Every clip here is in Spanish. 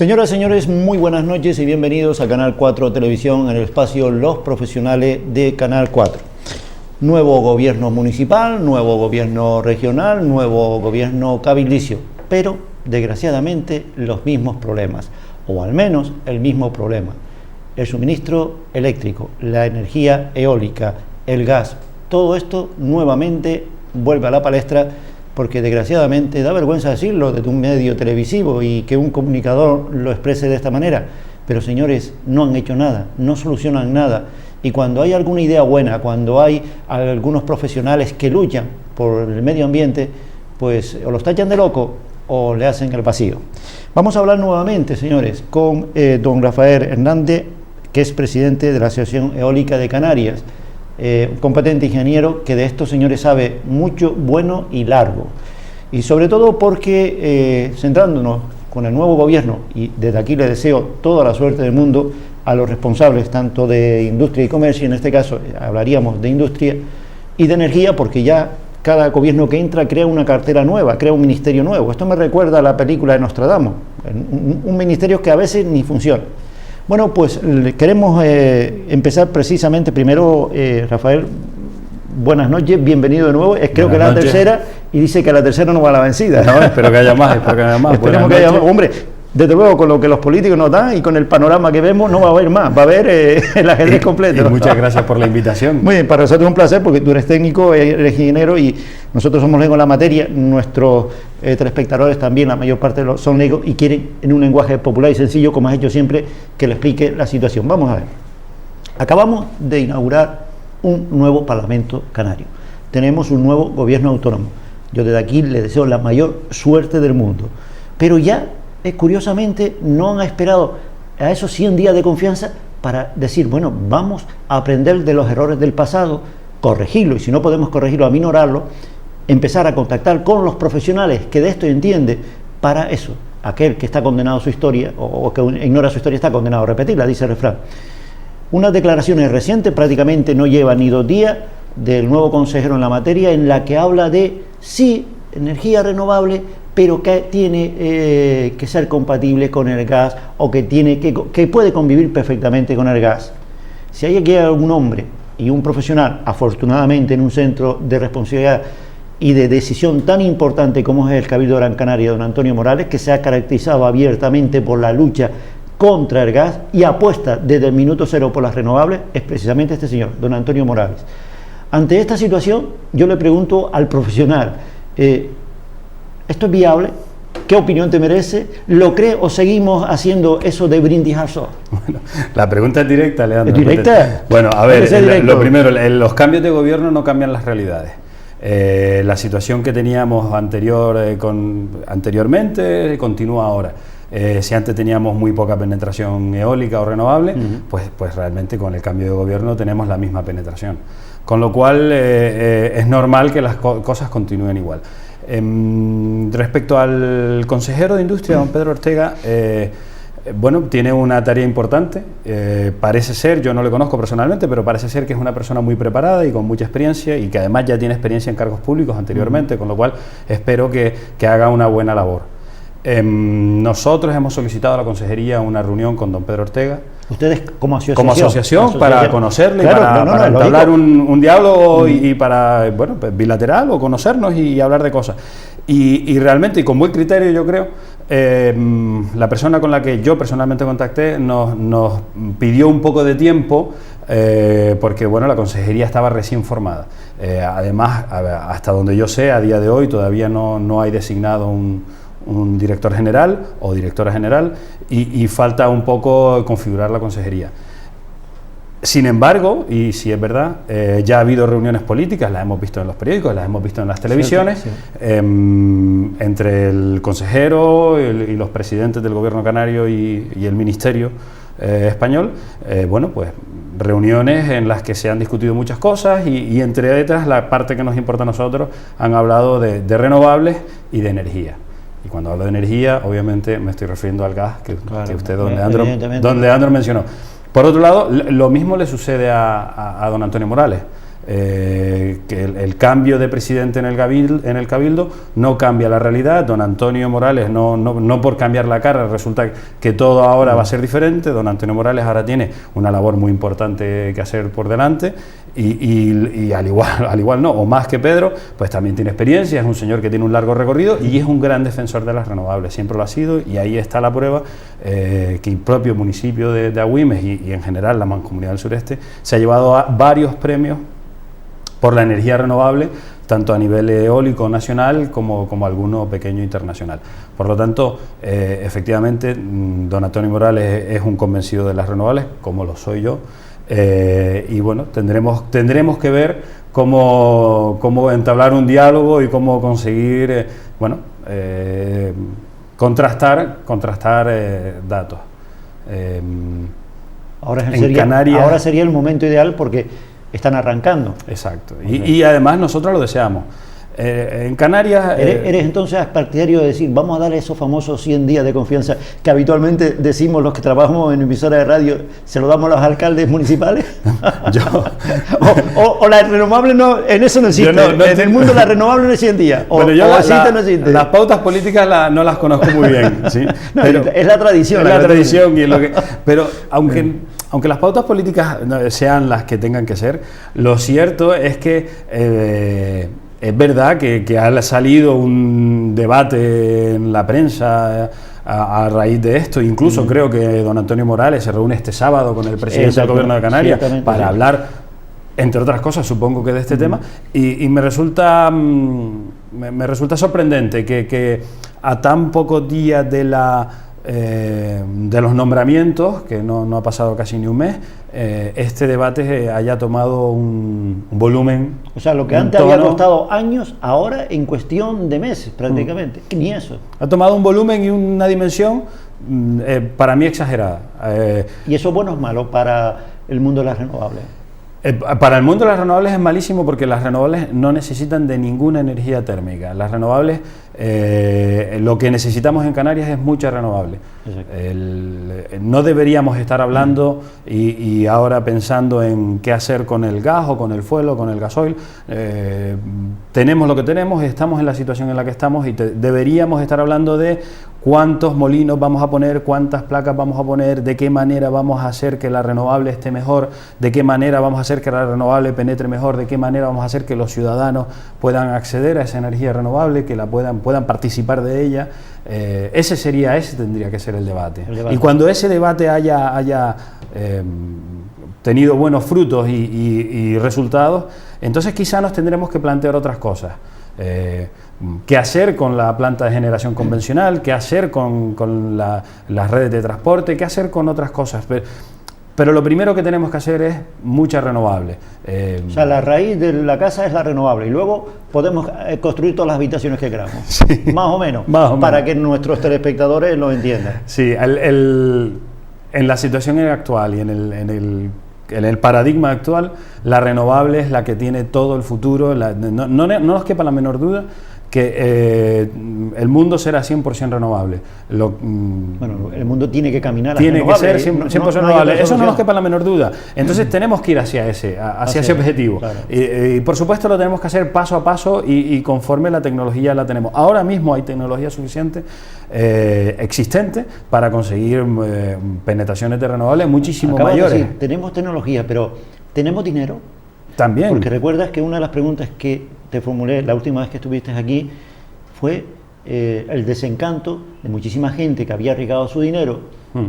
Señoras y señores, muy buenas noches y bienvenidos a Canal 4 Televisión en el espacio Los Profesionales de Canal 4. Nuevo gobierno municipal, nuevo gobierno regional, nuevo gobierno cabildicio, pero desgraciadamente los mismos problemas, o al menos el mismo problema. El suministro eléctrico, la energía eólica, el gas, todo esto nuevamente vuelve a la palestra porque desgraciadamente da vergüenza decirlo desde un medio televisivo y que un comunicador lo exprese de esta manera, pero señores, no han hecho nada, no solucionan nada, y cuando hay alguna idea buena, cuando hay algunos profesionales que luchan por el medio ambiente, pues o los tachan de loco o le hacen el vacío. Vamos a hablar nuevamente, señores, con don Rafael Hernández, que es presidente de la Asociación Eólica de Canarias, un competente ingeniero que de estos señores sabe mucho, bueno y largo, y sobre todo porque centrándonos con el nuevo gobierno, y desde aquí le deseo toda la suerte del mundo a los responsables tanto de industria y comercio, en este caso hablaríamos de industria y de energía, porque ya cada gobierno que entra crea una cartera nueva, crea un ministerio nuevo. Esto me recuerda a la película de Nostradamus, un ministerio que a veces ni funciona. Bueno, pues queremos empezar precisamente, primero, Rafael, buenas noches, bienvenido de nuevo, creo que la tercera, y dice que la tercera no va a la vencida. No, espero que haya más, Esperemos que haya más, hombre, desde luego con lo que los políticos nos dan y con el panorama que vemos no va a haber más, va a haber el ajedrez completo. Y muchas gracias por la invitación. Muy bien, para nosotros es un placer porque tú eres técnico, eres ingeniero y nosotros somos legos en la materia, nuestros telespectadores también, la mayor parte son legos y quieren en un lenguaje popular y sencillo, como has hecho siempre, que le explique la situación. Vamos a ver, acabamos de inaugurar un nuevo Parlamento Canario, tenemos un nuevo gobierno autónomo, yo desde aquí le deseo la mayor suerte del mundo, pero ya curiosamente no han esperado a esos 100 días de confianza para decir, bueno, vamos a aprender de los errores del pasado, corregirlo, y si no podemos corregirlo, aminorarlo, empezar a contactar con los profesionales que de esto entiende para eso. Aquel que está condenado a su historia o que ignora su historia está condenado a repetirla, dice el refrán. Unas declaraciones recientes, prácticamente no llevan ni 2 días, del nuevo consejero en la materia, en la que habla de, sí, energía renovable, pero que tiene que ser compatible con el gas o que puede convivir perfectamente con el gas. Si hay aquí algún hombre y un profesional, afortunadamente en un centro de responsabilidad y de decisión tan importante como es el Cabildo de Gran Canaria, don Antonio Morales, que se ha caracterizado abiertamente por la lucha contra el gas y apuesta desde el minuto cero por las renovables, es precisamente este señor, don Antonio Morales. Ante esta situación, yo le pregunto al profesional, ¿esto es viable? ¿Qué opinión te merece? ¿Lo cree o seguimos haciendo eso de brindis al sol? Bueno, la pregunta es directa, Leandro. ¿Es directa? Bueno, a ver, lo primero, los cambios de gobierno no cambian las realidades. La situación que teníamos anteriormente continúa ahora. Si antes teníamos muy poca penetración eólica o renovable, pues realmente con el cambio de gobierno tenemos la misma penetración. Con lo cual es normal que las cosas continúen igual. Respecto al consejero de Industria, don Pedro Ortega, bueno, tiene una tarea importante, parece ser, yo no le conozco personalmente, pero parece ser que es una persona muy preparada y con mucha experiencia y que además ya tiene experiencia en cargos públicos anteriormente, con lo cual espero que haga una buena labor. Nosotros hemos solicitado a la consejería una reunión con don Pedro Ortega. ¿Ustedes como asociación? Como asociación, para conocerle, claro, para entablar un diálogo y para, bueno, pues, bilateral o conocernos y hablar de cosas. Y realmente, y con buen criterio, yo creo, la persona con la que yo personalmente contacté nos pidió un poco de tiempo porque, bueno, la consejería estaba recién formada. Además, hasta donde yo sé, a día de hoy todavía no hay designado un director general o directora general y falta un poco configurar la consejería. Sin embargo, y si es verdad, ya ha habido reuniones políticas, las hemos visto en los periódicos, las hemos visto en las televisiones, sí. Entre el consejero y los presidentes del gobierno canario y el ministerio español, bueno, pues reuniones en las que se han discutido muchas cosas y entre otras, la parte que nos importa a nosotros, han hablado de renovables y de energía. Y cuando hablo de energía, obviamente me estoy refiriendo al gas que usted, don Leandro mencionó. Por otro lado, lo mismo le sucede a don Antonio Morales. que el cambio de presidente en el Cabildo no cambia la realidad. Don Antonio Morales, no por cambiar la cara, resulta que todo ahora va a ser diferente. Don Antonio Morales ahora tiene una labor muy importante que hacer por delante y al igual no, o más que Pedro, pues también tiene experiencia, es un señor que tiene un largo recorrido y es un gran defensor de las renovables, siempre lo ha sido, y ahí está la prueba que el propio municipio de Agüimes y en general la Mancomunidad del Sureste se ha llevado varios premios por la energía renovable, tanto a nivel eólico nacional como alguno pequeño internacional. Por lo tanto, efectivamente, don Antonio Morales es un convencido de las renovables, como lo soy yo, y bueno, tendremos que ver cómo entablar un diálogo y cómo conseguir, contrastar datos. Ahora sería el momento ideal porque están arrancando. Exacto. Y además nosotros lo deseamos. En Canarias... ¿Eres entonces partidario de decir, vamos a darle esos famosos 100 días de confianza que habitualmente decimos los que trabajamos en emisora de radio, se lo damos a los alcaldes municipales? o la renovable no, en eso no existe. En el mundo la renovable no es 100 días. No existe. Las pautas políticas no las conozco muy bien. ¿sí? Pero es la tradición. Es la tradición. Pero aunque las pautas políticas sean las que tengan que ser, lo cierto es que es verdad que ha salido un debate en la prensa a raíz de esto. Incluso creo que don Antonio Morales se reúne este sábado con el presidente del Gobierno de Canarias para hablar, entre otras cosas, supongo que de este tema, y me resulta sorprendente que a tan pocos días de los nombramientos, que no ha pasado casi ni un mes, este debate haya tomado un volumen. O sea, lo que antes había costado años, ahora en cuestión de meses prácticamente, ni eso. Ha tomado un volumen y una dimensión para mí exagerada. ¿Y eso es bueno o es malo para el mundo de las renovables? Para el mundo de las renovables es malísimo porque las renovables no necesitan de ninguna energía térmica. Las renovables, lo que necesitamos en Canarias es mucha renovable. No deberíamos estar hablando y ahora pensando en qué hacer con el gas o con el fuel o con el gasoil. Tenemos lo que tenemos, estamos en la situación en la que estamos y deberíamos estar hablando de cuántos molinos vamos a poner, cuántas placas vamos a poner, de qué manera vamos a hacer que la renovable esté mejor, de qué manera vamos a hacer que la renovable penetre mejor, de qué manera vamos a hacer que los ciudadanos puedan acceder a esa energía renovable, que la puedan participar de ella. Ese tendría que ser el debate. Y cuando ese debate haya tenido buenos frutos y resultados, entonces quizá nos tendremos que plantear otras cosas. ¿Qué hacer con la planta de generación convencional? ¿Qué hacer con las redes de transporte? ¿Qué hacer con otras cosas? Pero lo primero que tenemos que hacer es mucha renovable. O sea, la raíz de la casa es la renovable y luego podemos construir todas las habitaciones que queramos. Sí, más o menos, para que nuestros telespectadores lo entiendan. Sí, en la situación actual y en el paradigma actual, la renovable es la que tiene todo el futuro. No nos quepa la menor duda que el mundo será 100% renovable. Bueno, el mundo tiene que caminar tiene que ser 100% renovable. Eso no nos quepa la menor duda. Entonces tenemos que ir hacia ese objetivo. Claro. Y por supuesto lo tenemos que hacer paso a paso y conforme la tecnología la tenemos. Ahora mismo hay tecnología suficiente existente para conseguir penetraciones de renovables muchísimo mayores. De decir, tenemos tecnología, pero ¿tenemos dinero? También. Porque recuerdas que una de las preguntas que te formulé la última vez que estuviste aquí fue el desencanto de muchísima gente que había arriesgado su dinero,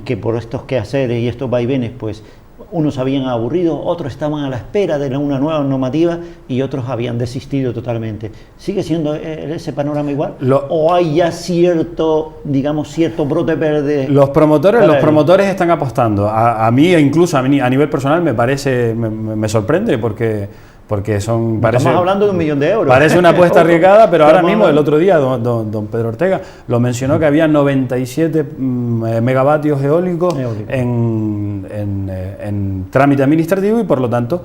que por estos quehaceres y estos vaivenes, pues unos habían aburrido, otros estaban a la espera de una nueva normativa y otros habían desistido totalmente. ¿Sigue siendo ese panorama igual? ¿O hay ya cierto brote verde? Los promotores están apostando. A mí, incluso a nivel personal, me sorprende porque estamos hablando de 1 millón de euros. Parece una apuesta arriesgada, pero ahora mismo, el otro día, don Pedro Ortega lo mencionó, que había 97 megavatios eólicos en trámite administrativo y, por lo tanto,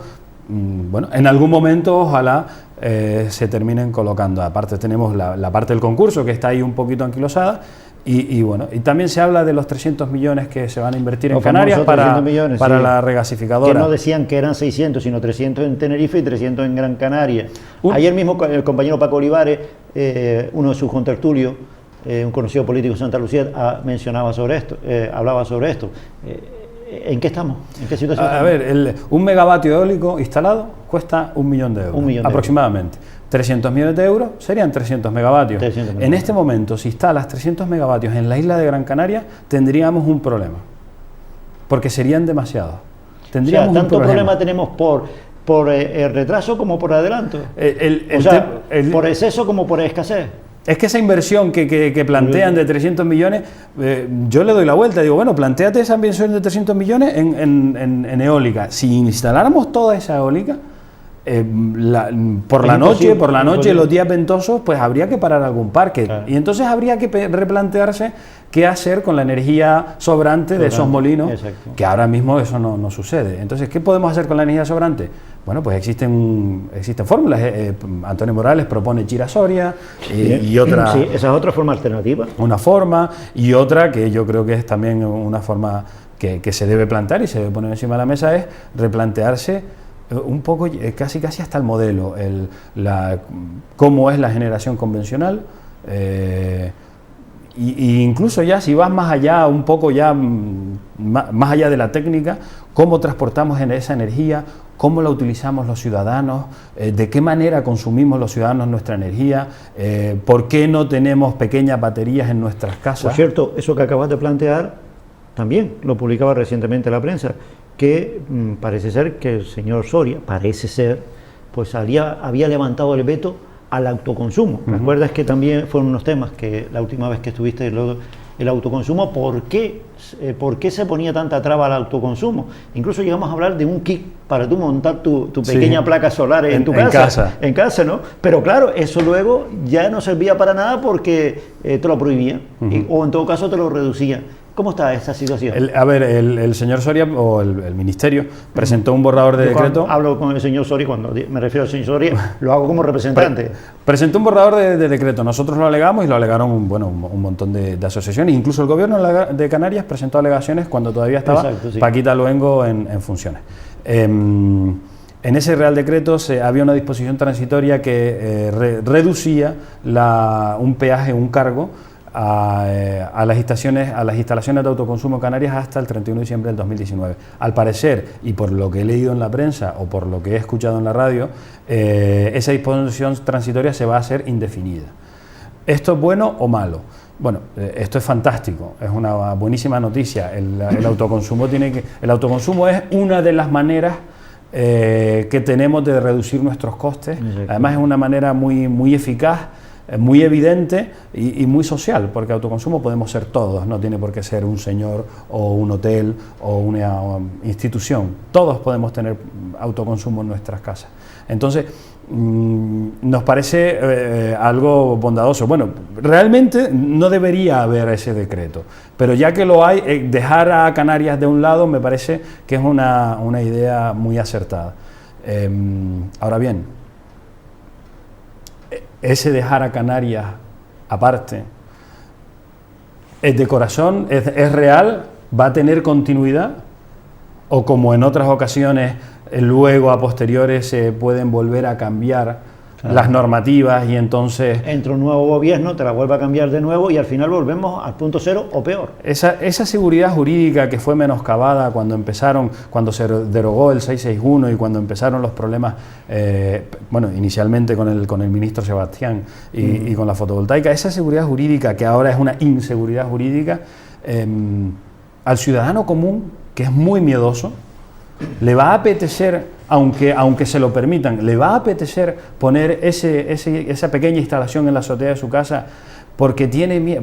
en algún momento ojalá se terminen colocando. Aparte tenemos la parte del concurso que está ahí un poquito anquilosada Y bueno, y también se habla de los 300 millones que se van a invertir en Canarias para la regasificadora. Que no decían que eran 600, sino 300 en Tenerife y 300 en Gran Canaria. Ayer mismo el compañero Paco Olivares, uno de sus contertulios, un conocido político de Santa Lucía, mencionaba sobre esto, hablaba sobre esto. ¿En qué estamos? ¿En qué situación estamos? A ver, un megavatio eólico instalado cuesta 1 millón de euros, aproximadamente. 300 millones de euros serían 300 megavatios. En este momento, si instalas 300 megavatios en la isla de Gran Canaria, tendríamos un problema, porque serían demasiados. Tendríamos tanto problema tenemos por retraso como por adelanto. Por exceso como por escasez. Es que esa inversión que plantean de 300 millones, yo le doy la vuelta, digo, bueno, plantéate esa inversión de 300 millones en eólica. Si instaláramos toda esa eólica, por la noche, los días ventosos, pues habría que parar algún parque. Claro. Y entonces habría que replantearse qué hacer con la energía sobrante de esos molinos, que ahora mismo eso no sucede. Entonces, ¿qué podemos hacer con la energía sobrante? Bueno, pues existen fórmulas. Antonio Morales propone Chira-Soria y otra... Sí, esa es otra forma alternativa. Una forma, y otra que yo creo que es también una forma que se debe plantear y se debe poner encima de la mesa, es replantearse un poco, casi hasta el modelo, cómo es la generación convencional, y incluso ya si vas más allá, un poco ya más allá de la técnica, cómo transportamos esa energía, cómo la utilizamos los ciudadanos, de qué manera consumimos los ciudadanos nuestra energía, por qué no tenemos pequeñas baterías en nuestras casas. Por cierto, eso que acabas de plantear también lo publicaba recientemente la prensa, que parece ser que el señor Soria, pues había levantado el veto al autoconsumo. ¿Recuerdas que también fueron unos temas que la última vez que estuviste, el autoconsumo, ¿por qué se ponía tanta traba al autoconsumo? Incluso llegamos a hablar de un kit para tú montar tu pequeña placa solar en tu casa. En casa, ¿no? Pero claro, eso luego ya no servía para nada porque te lo prohibían, o en todo caso te lo reducían. ¿Cómo está esta situación? El señor Soria, o el ministerio, presentó un borrador de decreto. Hablo con el señor Soria, cuando me refiero al señor Soria, lo hago como representante. Presentó un borrador de decreto, nosotros lo alegamos y lo alegaron un montón de asociaciones, incluso el gobierno de Canarias presentó alegaciones cuando todavía estaba Paquita Luengo en funciones. En ese Real Decreto había una disposición transitoria que reducía un peaje, un cargo, a las instalaciones de autoconsumo canarias hasta el 31 de diciembre del 2019. Al parecer, y por lo que he leído en la prensa o por lo que he escuchado en la radio, esa disposición transitoria se va a hacer indefinida. ¿Esto es bueno o malo? Bueno, esto es fantástico, es una buenísima noticia. El autoconsumo es una de las maneras que tenemos de reducir nuestros costes. Además es una manera muy eficaz, muy evidente y muy social, porque autoconsumo podemos ser todos, no tiene por qué ser un señor o un hotel o una institución, todos podemos tener autoconsumo en nuestras casas. Entonces, nos parece algo bondadoso. Bueno, realmente no debería haber ese decreto, pero ya que lo hay, dejar a Canarias de un lado me parece que es una idea muy acertada. Ahora bien, ese dejar a Canarias aparte, ¿es de corazón? ¿Es real? ¿Va a tener continuidad? ¿O como en otras ocasiones, luego a posteriores se pueden volver a cambiar las normativas y entonces... Entra un nuevo gobierno, te la vuelve a cambiar de nuevo y al final volvemos al punto cero o peor. Esa seguridad jurídica que fue menoscabada cuando se derogó el 661 y cuando empezaron los problemas, inicialmente con el ministro Sebastián y con la fotovoltaica, esa seguridad jurídica que ahora es una inseguridad jurídica, al ciudadano común, que es muy miedoso, le va a apetecer, aunque se lo permitan, le va a apetecer poner esa pequeña instalación en la azotea de su casa porque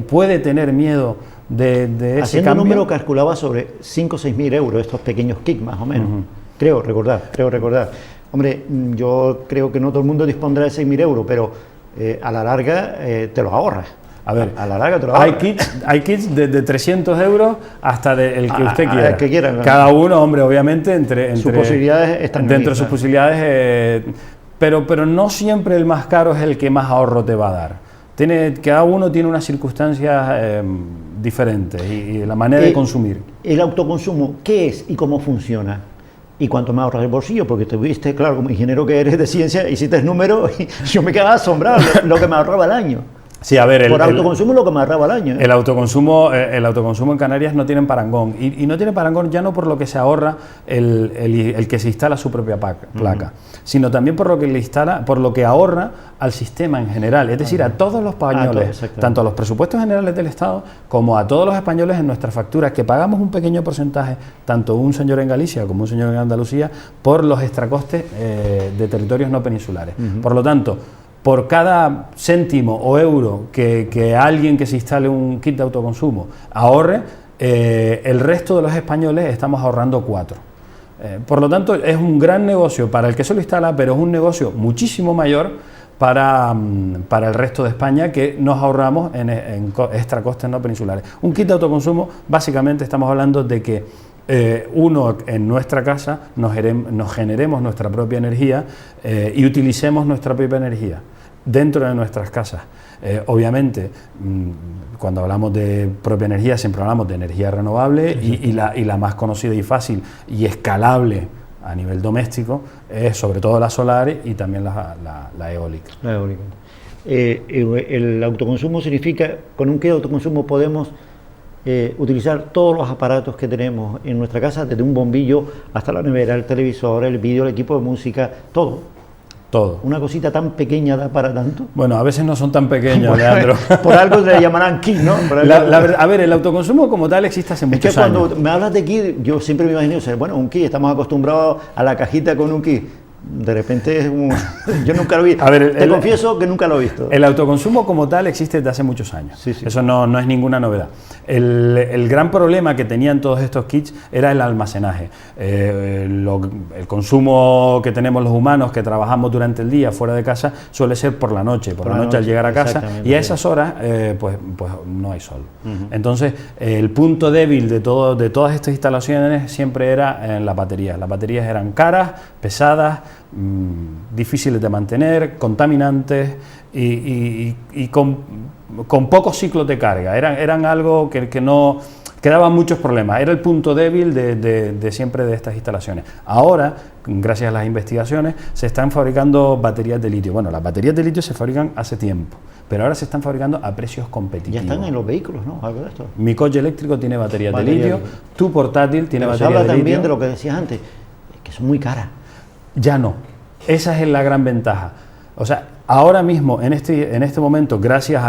puede tener miedo de ese cambio. Haciendo un número calculaba sobre 5 o 6 mil euros estos pequeños kits más o menos. Creo recordar. Hombre, yo creo que no todo el mundo dispondrá de 6 mil euros, pero a la larga te los ahorras. A ver, a la larga hay kits de 300 euros hasta el que usted quiera. El que quiera. Cada uno, hombre, obviamente, entre sus posibilidades están dentro de sus posibilidades, pero no siempre el más caro es el que más ahorro te va a dar. Cada uno tiene unas circunstancias diferentes y la manera de consumir. ¿El autoconsumo qué es y cómo funciona? ¿Y cuánto me ahorras el bolsillo? Porque tuviste, claro, como ingeniero que eres de ciencia, hiciste el número y yo me quedaba asombrado lo que me ahorraba al año. Sí, a ver, por autoconsumo lo que me ahorraba al año. El autoconsumo en Canarias no tiene parangón. Y no tiene parangón ya no por lo que se ahorra el que se instala su propia placa, sino también por lo que ahorra al sistema en general. Es decir, a todos los españoles, tanto a los presupuestos generales del Estado como a todos los españoles en nuestras facturas, que pagamos un pequeño porcentaje, tanto un señor en Galicia como un señor en Andalucía, por los extracostes de territorios no peninsulares. Por lo tanto, por cada céntimo o euro que alguien que se instale un kit de autoconsumo ahorre, el resto de los españoles estamos ahorrando 4. Por lo tanto, es un gran negocio para el que se lo instala, pero es un negocio muchísimo mayor para el resto de España, que nos ahorramos en extracostes no peninsulares. Un kit de autoconsumo, básicamente estamos hablando de que uno en nuestra casa nos generemos nuestra propia energía y utilicemos nuestra propia energía dentro de nuestras casas. Obviamente, cuando hablamos de propia energía, siempre hablamos de energía renovable y la más conocida y fácil y escalable a nivel doméstico es sobre todo la solar y también la eólica. La eólica. El autoconsumo significa, con un kit de autoconsumo podemos utilizar todos los aparatos que tenemos en nuestra casa, desde un bombillo hasta la nevera, el televisor, el vídeo, el equipo de música, todo. Una cosita tan pequeña da para tanto. Bueno, a veces no son tan pequeños, Leandro. Por algo le llamarán kit, ¿no? A ver, el autoconsumo como tal existe hace muchos años. Cuando me hablas de kit, yo siempre me imagino, bueno, un kit, estamos acostumbrados a la cajita con un kit. De repente es yo nunca lo he visto. Te confieso que nunca lo he visto. El autoconsumo como tal existe desde hace muchos años. Sí. Eso no es ninguna novedad. El gran problema que tenían todos estos kits era el almacenaje. El consumo que tenemos los humanos que trabajamos durante el día fuera de casa suele ser por la noche. Por la noche al llegar a casa y a esas horas pues no hay sol. Entonces el punto débil de todas estas instalaciones siempre era en las baterías. Las baterías eran caras, pesadas, difíciles de mantener, contaminantes y con pocos ciclos de carga. Eran algo que daban muchos problemas. Era el punto débil de siempre de estas instalaciones. Ahora, gracias a las investigaciones, se están fabricando baterías de litio. Bueno, las baterías de litio se fabrican hace tiempo, pero ahora se están fabricando a precios competitivos. Ya están en los vehículos, ¿no? Algo de esto. Mi coche eléctrico tiene baterías de litio, tu portátil tiene baterías de litio. Habla también de lo que decías antes, que son muy caras. Ya no. Esa es la gran ventaja. O sea, ahora mismo, en este momento, gracias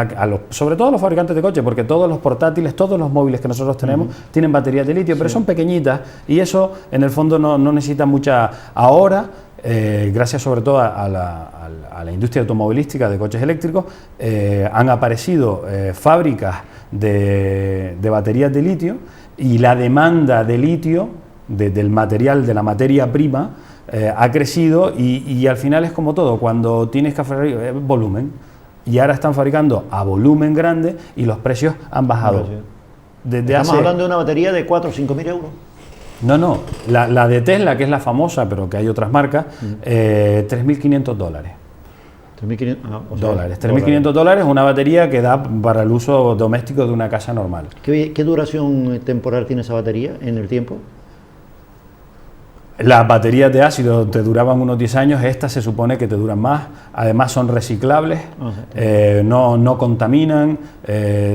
sobre todo a los fabricantes de coches, porque todos los portátiles, todos los móviles que nosotros tenemos tienen baterías de litio, pero son pequeñitas y eso en el fondo no necesita mucha. Ahora, gracias sobre todo a la industria automovilística de coches eléctricos, han aparecido fábricas de baterías de litio y la demanda de litio, del material, de la materia prima, ha crecido y al final es como todo, cuando tienes que fabricar volumen, y ahora están fabricando a volumen grande y los precios han bajado. Estamos hablando de una batería de 4 o 5 mil euros. No, la de Tesla, que es la famosa, pero que hay otras marcas, $3.500. $3.500, una batería que da para el uso doméstico de una casa normal. ¿Qué duración temporal tiene esa batería en el tiempo? Las baterías de ácido te duraban unos 10 años, estas se supone que te duran más, además son reciclables, no contaminan,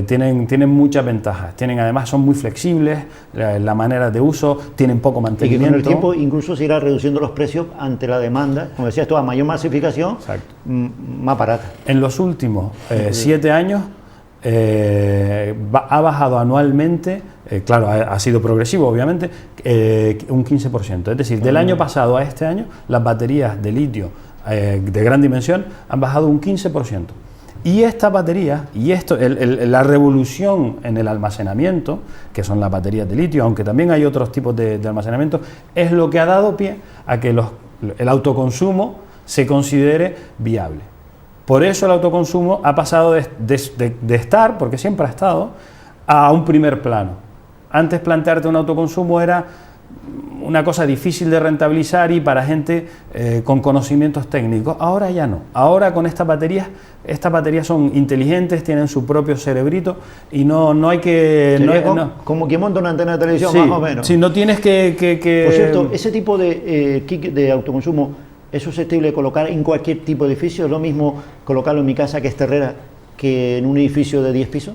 tienen muchas ventajas, además son muy flexibles, la manera de uso, tienen poco mantenimiento. Y que con el tiempo incluso se irá reduciendo los precios ante la demanda, como decías tú, a mayor masificación, más barata. En los últimos 7 años ha bajado anualmente, claro, ha sido progresivo obviamente, un 15%. Es decir, del año pasado a este año, las baterías de litio de gran dimensión han bajado un 15%. Y estas baterías, la revolución en el almacenamiento, que son las baterías de litio, aunque también hay otros tipos de almacenamiento, es lo que ha dado pie a que el autoconsumo se considere viable. Por eso el autoconsumo ha pasado de estar, porque siempre ha estado, a un primer plano. Antes plantearte un autoconsumo era una cosa difícil de rentabilizar y para gente con conocimientos técnicos. Ahora ya no. Ahora con estas baterías son inteligentes, tienen su propio cerebrito y no hay que... Como quien monta una antena de televisión, sí, más o menos. Sí, no tienes que... Por cierto, ese tipo de kit de autoconsumo es susceptible de colocar en cualquier tipo de edificio. ¿Es lo mismo colocarlo en mi casa, que es terrera, que en un edificio de 10 pisos?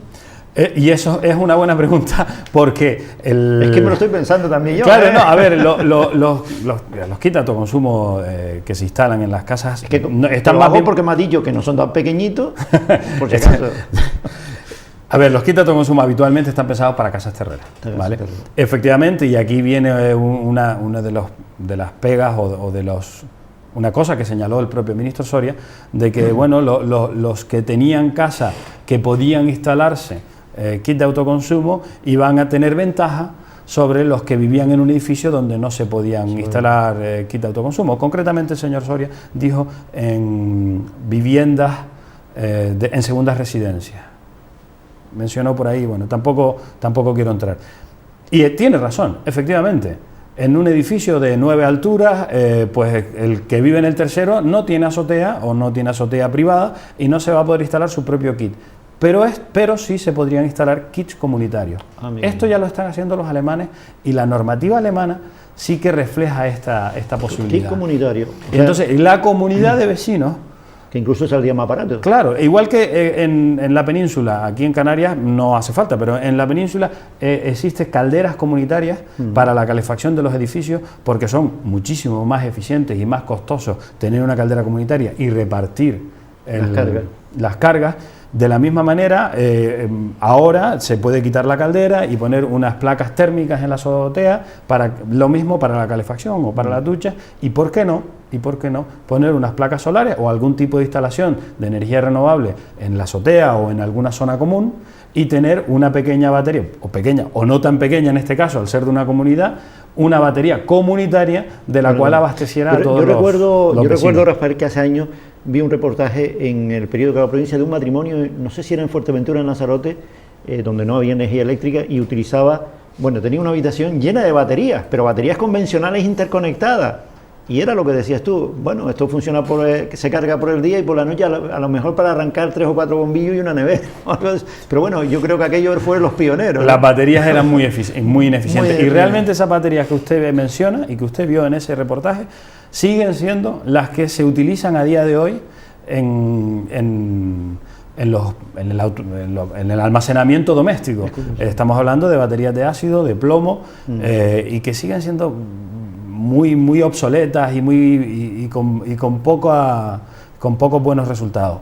Y eso es una buena pregunta, porque es que me lo estoy pensando también yo. Claro, no, a ver, los kits de autoconsumo que se instalan en las casas es que, están más bien... porque me has dicho que no son tan pequeñitos, por si acaso. A ver, los kits de autoconsumo habitualmente están pensados para casas terreras, ¿vale? Efectivamente, y aquí viene una de las pegas o de una cosa que señaló el propio ministro Soria, de que bueno, los que tenían casa que podían instalarse kit de autoconsumo iban a tener ventaja sobre los que vivían en un edificio donde no se podían instalar kit de autoconsumo. Concretamente el señor Soria dijo en viviendas en segundas residencias. Mencionó por ahí, bueno, tampoco quiero entrar. Y tiene razón, efectivamente. En un edificio de 9 alturas, pues el que vive en el tercero no tiene azotea o no tiene azotea privada y no se va a poder instalar su propio kit. Pero sí se podrían instalar kits comunitarios. Esto ya lo están haciendo los alemanes y la normativa alemana sí que refleja esta posibilidad. Kit comunitario. Y entonces, la comunidad de vecinos... Que incluso saldría más barato. Claro, igual que en la península, aquí en Canarias no hace falta, pero en la península existen calderas comunitarias para la calefacción de los edificios, porque son muchísimo más eficientes y más costosos tener una caldera comunitaria y repartir las cargas. De la misma manera, ahora se puede quitar la caldera y poner unas placas térmicas en la azotea, lo mismo para la calefacción o para la ducha, y ¿por qué no poner unas placas solares o algún tipo de instalación de energía renovable en la azotea o en alguna zona común y tener una pequeña batería, o pequeña o no tan pequeña en este caso, al ser de una comunidad, una batería comunitaria de la cual abasteciera a todos los vecinos. Yo recuerdo, Rafael, que hace años vi un reportaje en el periódico de la provincia de un matrimonio, no sé si era en Fuerteventura, en Lanzarote, donde no había energía eléctrica y utilizaba, tenía una habitación llena de baterías, pero baterías convencionales interconectadas. Y era lo que decías tú, esto funciona se carga por el día y por la noche a lo mejor para arrancar 3 o 4 bombillos y una nevera. Pero yo creo que aquellos fueron los pioneros. Las baterías eran muy ineficientes. Y realmente esas baterías que usted menciona y que usted vio en ese reportaje siguen siendo las que se utilizan a día de hoy en el almacenamiento doméstico. Estamos hablando de baterías de ácido, de plomo, y que siguen siendo muy obsoletas y con pocos buenos resultados.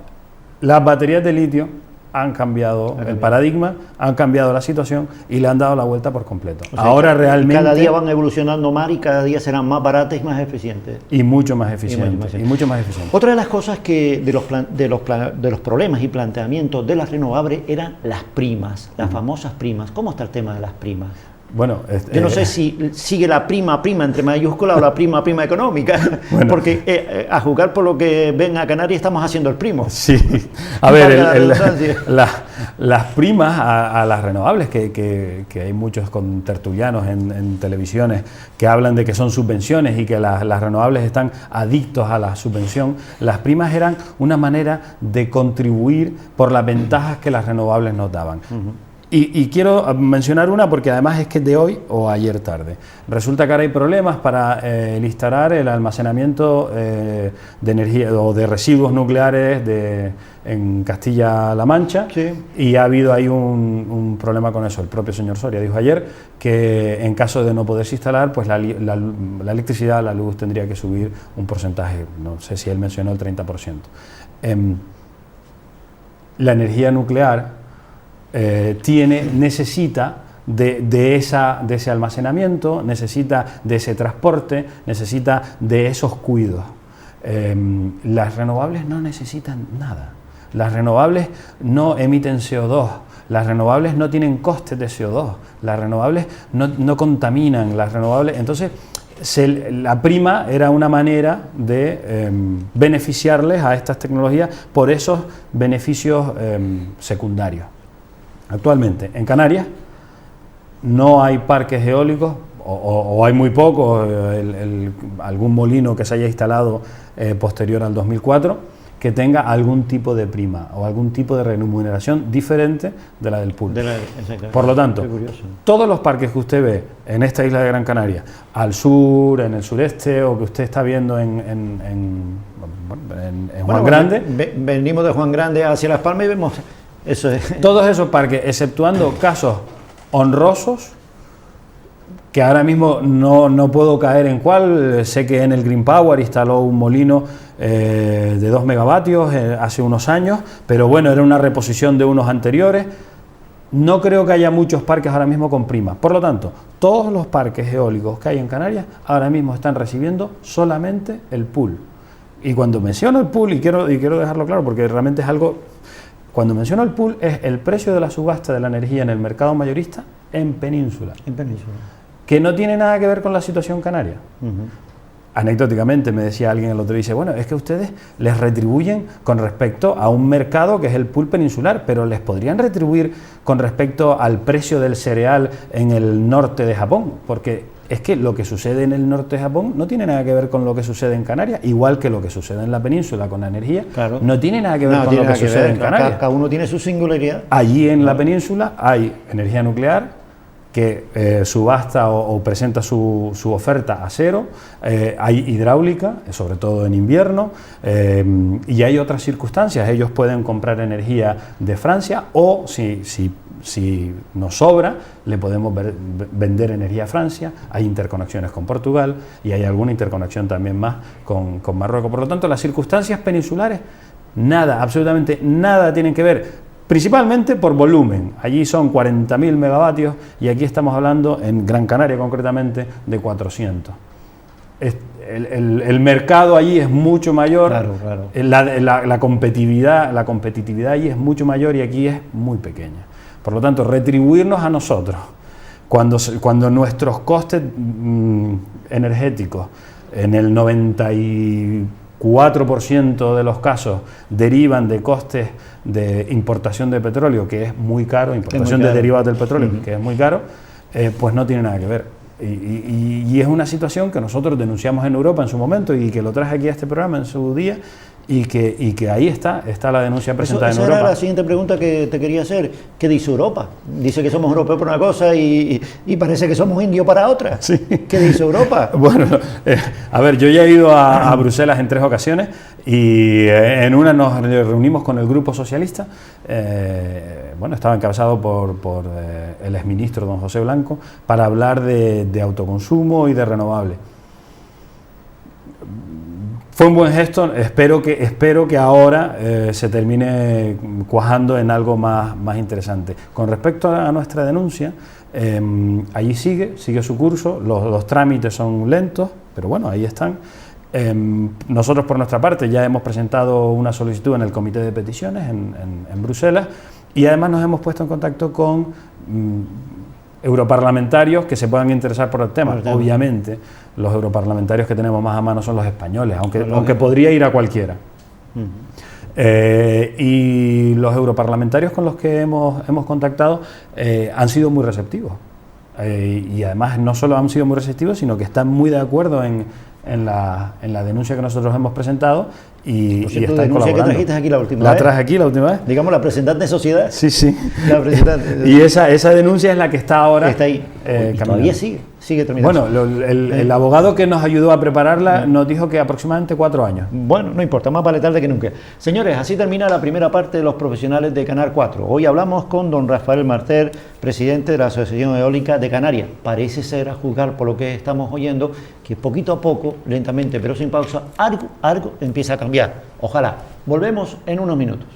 Las baterías de litio han cambiado el paradigma, han cambiado la situación y le han dado la vuelta por completo. O sea, ahora realmente... Cada día van evolucionando más y cada día serán más baratas y más eficientes. Y mucho más eficientes. Otra de las cosas que de los problemas y planteamientos de las renovables eran las primas, las famosas primas. ¿Cómo está el tema de las primas? Bueno, yo no sé si sigue la prima entre mayúsculas o la prima económica, porque a juzgar por lo que ven a Canarias estamos haciendo el primo. Sí, a ver, las primas a las renovables, que hay muchos contertulianos en televisiones que hablan de que son subvenciones y que las renovables están adictos a la subvención. Las primas eran una manera de contribuir por las ventajas que las renovables nos daban. Y quiero mencionar una porque además es que es de hoy o ayer tarde. Resulta que ahora hay problemas para instalar el almacenamiento de energía o de residuos nucleares en Castilla-La Mancha, y ha habido ahí un problema con eso. El propio señor Soria dijo ayer que en caso de no poderse instalar, pues la electricidad, la luz tendría que subir un porcentaje, no sé si él mencionó el 30%. La energía nuclear necesita de ese almacenamiento, necesita de ese transporte, necesita de esos cuidados. Las renovables no necesitan nada. Las renovables no emiten CO2, las renovables no tienen costes de CO2, las renovables no contaminan, las renovables... Entonces, la prima era una manera de beneficiarles a estas tecnologías por esos beneficios secundarios. Actualmente en Canarias no hay parques eólicos o hay muy poco, algún molino que se haya instalado posterior al 2004, que tenga algún tipo de prima o algún tipo de remuneración diferente de la del pool. Por lo tanto, todos los parques que usted ve en esta isla de Gran Canaria, al sur, en el sureste, o que usted está viendo en Juan Grande... Venimos de Juan Grande hacia Las Palmas y vemos eso. Todos esos parques, exceptuando casos honrosos, que ahora mismo no puedo caer en cuál. Sé que en el Green Power instaló un molino de 2 megavatios hace unos años, pero bueno, era una reposición de unos anteriores. No creo que haya muchos parques ahora mismo con prima. Por lo tanto, todos los parques eólicos que hay en Canarias ahora mismo están recibiendo solamente el pool. Y cuando menciono el pool, y quiero dejarlo claro porque realmente es algo... Cuando menciono el pool, es el precio de la subasta de la energía en el mercado mayorista en Península. En Península. Que no tiene nada que ver con la situación canaria. Anecdóticamente me decía alguien el otro día, dice, bueno, es que ustedes les retribuyen con respecto a un mercado que es el pool peninsular, pero les podrían retribuir con respecto al precio del cereal en el norte de Japón, porque es que lo que sucede en el norte de Japón no tiene nada que ver con lo que sucede en Canarias, igual que lo que sucede en la península con la energía, claro, no tiene nada que ver con lo que sucede en Canarias. Cada uno tiene su singularidad. Allí en la península hay energía nuclear que subasta o presenta su oferta a cero, hay hidráulica, sobre todo en invierno, y hay otras circunstancias. Ellos pueden comprar energía de Francia o, si nos sobra, le podemos vender energía a Francia. Hay interconexiones con Portugal y hay alguna interconexión también más con Marruecos. Por lo tanto, las circunstancias peninsulares, nada, absolutamente nada tienen que ver. Principalmente por volumen, allí son 40.000 megavatios y aquí estamos hablando, en Gran Canaria concretamente, de 400. El mercado allí es mucho mayor, claro. La competitividad allí es mucho mayor y aquí es muy pequeña. Por lo tanto, retribuirnos a nosotros, cuando nuestros costes energéticos en el 94% de los casos derivan de costes de importación de petróleo, que es muy caro, importación de derivados del petróleo, que es muy caro, pues no tiene nada que ver. Y es una situación que nosotros denunciamos en Europa en su momento y que lo traje aquí a este programa en su día, y que ahí está la denuncia presentada en Europa. Esa era la siguiente pregunta que te quería hacer. ¿Qué dice Europa? Dice que somos europeos por una cosa y parece que somos indios para otra. Sí. ¿Qué dice Europa? Bueno, a ver, yo ya he ido a Bruselas en 3 ocasiones y en una nos reunimos con el Grupo Socialista. Bueno, estaba encabezado por el exministro don José Blanco para hablar de autoconsumo y de renovables. Fue un buen gesto, espero que ahora se termine cuajando en algo más interesante. Con respecto a nuestra denuncia, allí sigue su curso, los trámites son lentos, pero bueno, ahí están. Nosotros por nuestra parte ya hemos presentado una solicitud en el Comité de Peticiones en Bruselas y además nos hemos puesto en contacto con europarlamentarios que se puedan interesar por el tema. Obviamente, los europarlamentarios que tenemos más a mano son los españoles, aunque podría ir a cualquiera. Y los europarlamentarios con los que hemos contactado han sido muy receptivos. Y además no solo han sido muy receptivos, sino que están muy de acuerdo en la denuncia que nosotros hemos presentado y están colaborando. ¿Que trajiste aquí la última vez? La traje aquí la última vez. Digamos, la presentante de sociedad. Sí. La presentante. Y esa denuncia es la que está ahora. Está ahí. Y todavía sigue terminando. Bueno, el abogado que nos ayudó a prepararla nos dijo que aproximadamente 4 años. Bueno, no importa, más vale tarde que nunca. Señores, así termina la primera parte de los profesionales de Canal 4. Hoy hablamos con don Rafael Martel, presidente de la Asociación Eólica de Canarias. Parece ser, a juzgar por lo que estamos oyendo, que poquito a poco, lentamente pero sin pausa, algo empieza a cambiar. Ojalá. Volvemos en unos minutos.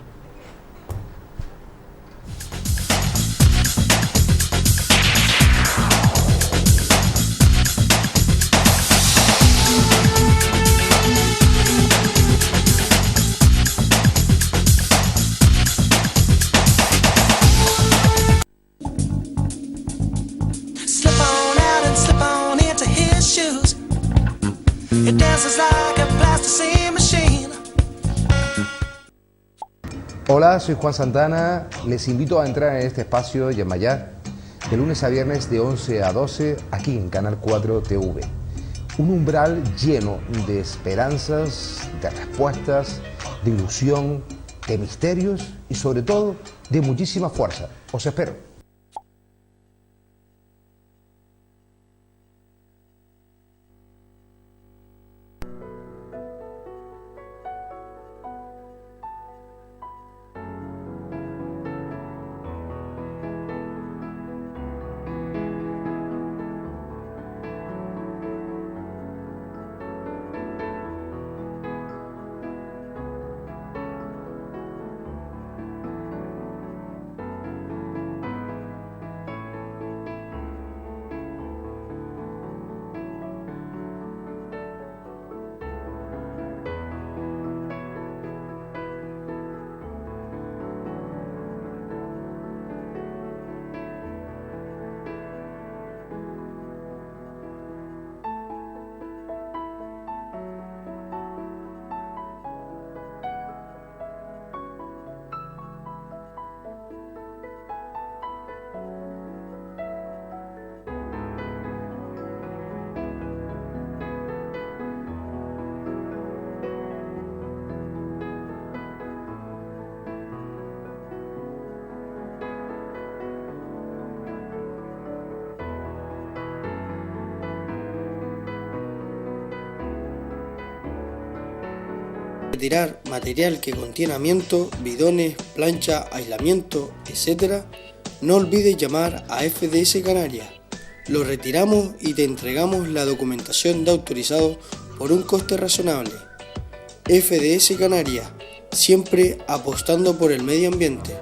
Hola, soy Juan Santana. Les invito a entrar en este espacio Yemayá, de lunes a viernes de 11 a 12 aquí en Canal 4 TV. Un umbral lleno de esperanzas, de respuestas, de ilusión, de misterios y sobre todo de muchísima fuerza. Os espero. Retirar material que contiene amianto, bidones, plancha, aislamiento, etc., no olvides llamar a FDS Canarias. Lo retiramos y te entregamos la documentación de autorizado por un coste razonable. FDS Canarias, siempre apostando por el medio ambiente.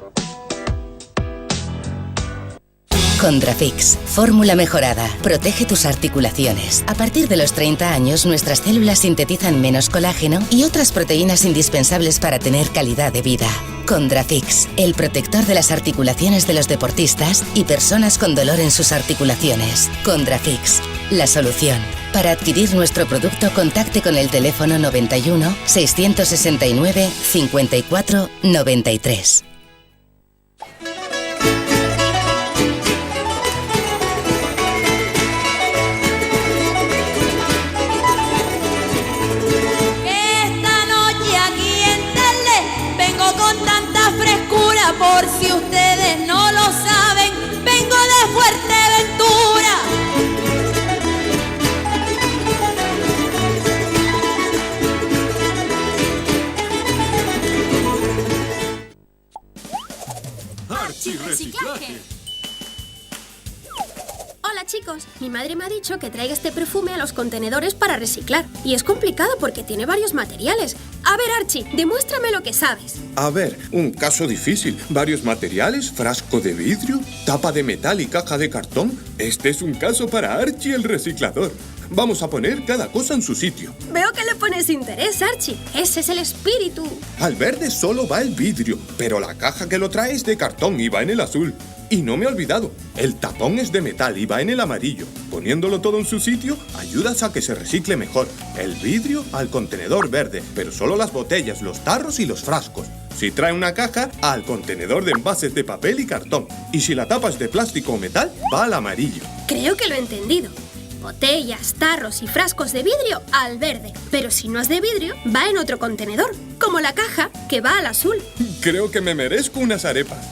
Condrafix, fórmula mejorada. Protege tus articulaciones. A partir de los 30 años, nuestras células sintetizan menos colágeno y otras proteínas indispensables para tener calidad de vida. Condrafix, el protector de las articulaciones de los deportistas y personas con dolor en sus articulaciones. Condrafix, la solución. Para adquirir nuestro producto, contacte con el teléfono 91 669 54 93. Por si ustedes no lo saben, vengo de Fuerteventura. Archirreciclaje. Hola chicos, mi madre me ha dicho que traiga este perfume a los contenedores para reciclar. Y es complicado porque tiene varios materiales. A ver, Archie, demuéstrame lo que sabes. A ver, un caso difícil. Varios materiales, frasco de vidrio, tapa de metal y caja de cartón. Este es un caso para Archie el reciclador. Vamos a poner cada cosa en su sitio. Veo que le pones interés, Archie. Ese es el espíritu. Al verde solo va el vidrio, pero la caja que lo trae es de cartón y va en el azul. Y no me he olvidado, el tapón es de metal y va en el amarillo. Poniéndolo todo en su sitio, ayudas a que se recicle mejor. El vidrio al contenedor verde, pero solo las botellas, los tarros y los frascos. Si trae una caja, al contenedor de envases de papel y cartón. Y si la tapa es de plástico o metal, va al amarillo. Creo que lo he entendido. Botellas, tarros y frascos de vidrio al verde. Pero si no es de vidrio, va en otro contenedor, como la caja, que va al azul. Creo que me merezco unas arepas.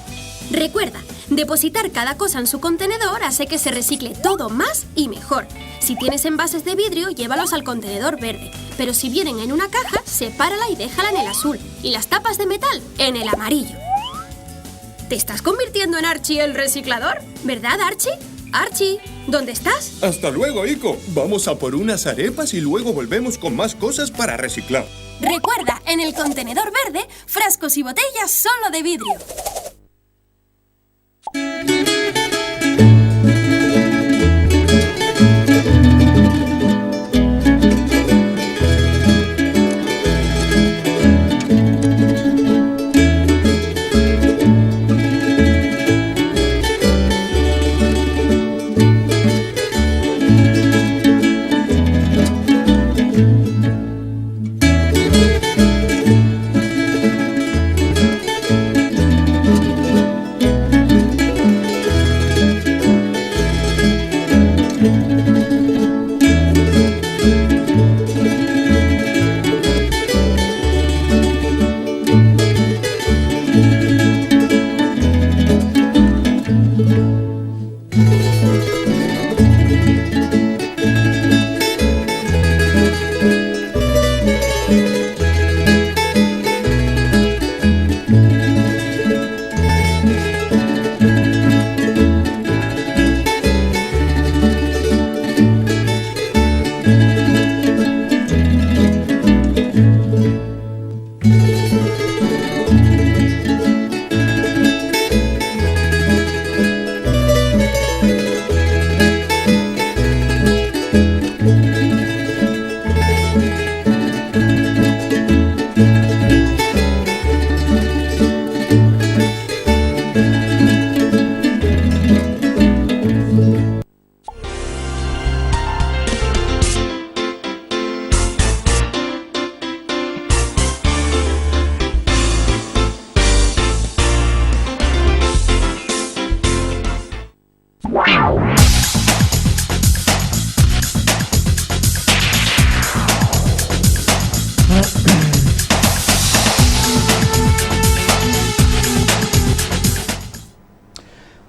Recuerda, depositar cada cosa en su contenedor hace que se recicle todo más y mejor. Si tienes envases de vidrio, llévalos al contenedor verde. Pero si vienen en una caja, sepárala y déjala en el azul. Y las tapas de metal en el amarillo. ¿Te estás convirtiendo en Archie el reciclador? ¿Verdad, Archie? Archie, ¿dónde estás? Hasta luego, Ico. Vamos a por unas arepas y luego volvemos con más cosas para reciclar. Recuerda, en el contenedor verde, frascos y botellas solo de vidrio.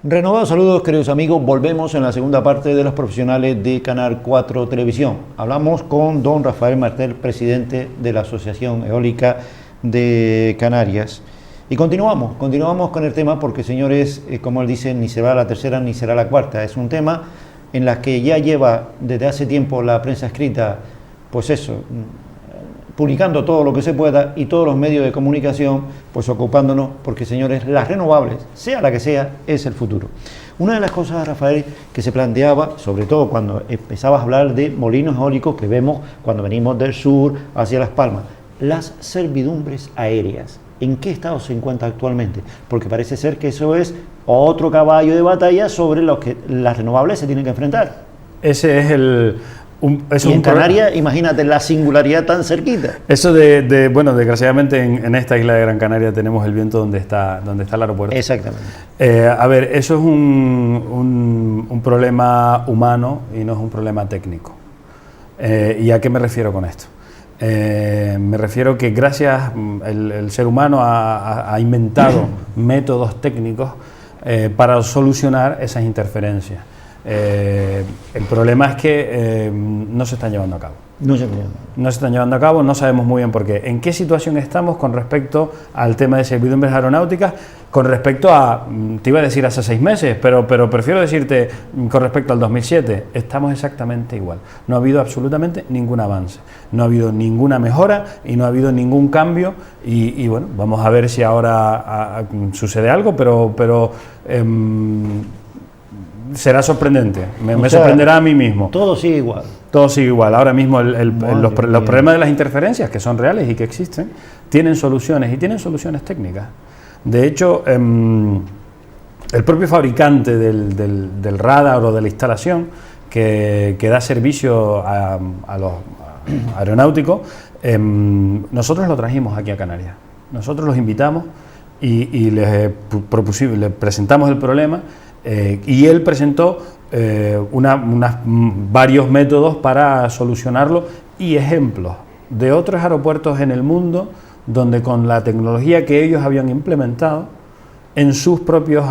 Renovados saludos, queridos amigos. Volvemos en la segunda parte de los profesionales de Canal 4 Televisión. Hablamos con don Rafael Martel, presidente de la Asociación Eólica de Canarias. Y continuamos con el tema porque, señores, como él dice, ni será la tercera ni será la cuarta. Es un tema en la que ya lleva desde hace tiempo la prensa escrita, pues eso, publicando todo lo que se pueda y todos los medios de comunicación, pues ocupándonos, porque, señores, las renovables, sea la que sea, es el futuro. Una de las cosas, Rafael, que se planteaba, sobre todo cuando empezabas a hablar de molinos eólicos que vemos cuando venimos del sur hacia Las Palmas, las servidumbres aéreas. ¿En qué estado se encuentra actualmente? Porque parece ser que eso es otro caballo de batalla sobre los que las renovables se tienen que enfrentar. Ese es el... y en Canarias, imagínate la singularidad tan cerquita. Eso bueno, desgraciadamente en esta isla de Gran Canaria tenemos el viento donde está el aeropuerto. Exactamente. A ver, eso es un problema humano y no es un problema técnico. ¿Y a qué me refiero con esto? Me refiero que gracias el ser humano ha inventado métodos técnicos para solucionar esas interferencias. El problema es que no se están llevando a cabo. No se están llevando a cabo, no sabemos muy bien por qué. ¿En qué situación estamos con respecto al tema de servidumbres aeronáuticas? Con respecto a, te iba a decir hace 6 meses, pero prefiero decirte con respecto al 2007, estamos exactamente igual. No ha habido absolutamente ningún avance, no ha habido ninguna mejora y no ha habido ningún cambio y bueno, vamos a ver si ahora sucede algo, pero será sorprendente, me sorprenderá a mí mismo. Todo sigue igual. Todo sigue igual. Ahora mismo los problemas de las interferencias, que son reales y que existen, tienen soluciones y tienen soluciones técnicas. De hecho, el propio fabricante del radar o de la instalación que da servicio a los aeronáuticos, nosotros lo trajimos aquí a Canarias. Nosotros los invitamos y les presentamos el problema. Y él presentó varios métodos para solucionarlo y ejemplos de otros aeropuertos en el mundo donde con la tecnología que ellos habían implementado en sus propios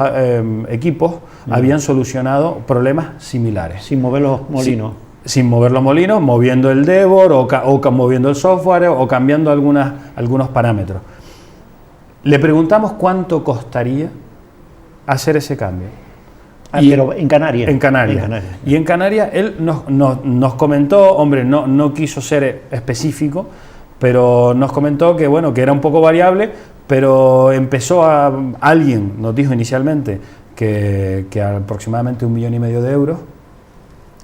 equipos habían solucionado problemas similares. Sin mover los molinos. Sin mover los molinos, moviendo el DEVOR o moviendo el software o cambiando algunos parámetros. Le preguntamos cuánto costaría hacer ese cambio. Pero en Canarias. En Canarias. Y en Canarias él nos comentó, hombre, no quiso ser específico, pero nos comentó que bueno, que era un poco variable, pero alguien nos dijo inicialmente que aproximadamente 1,5 millones de euros,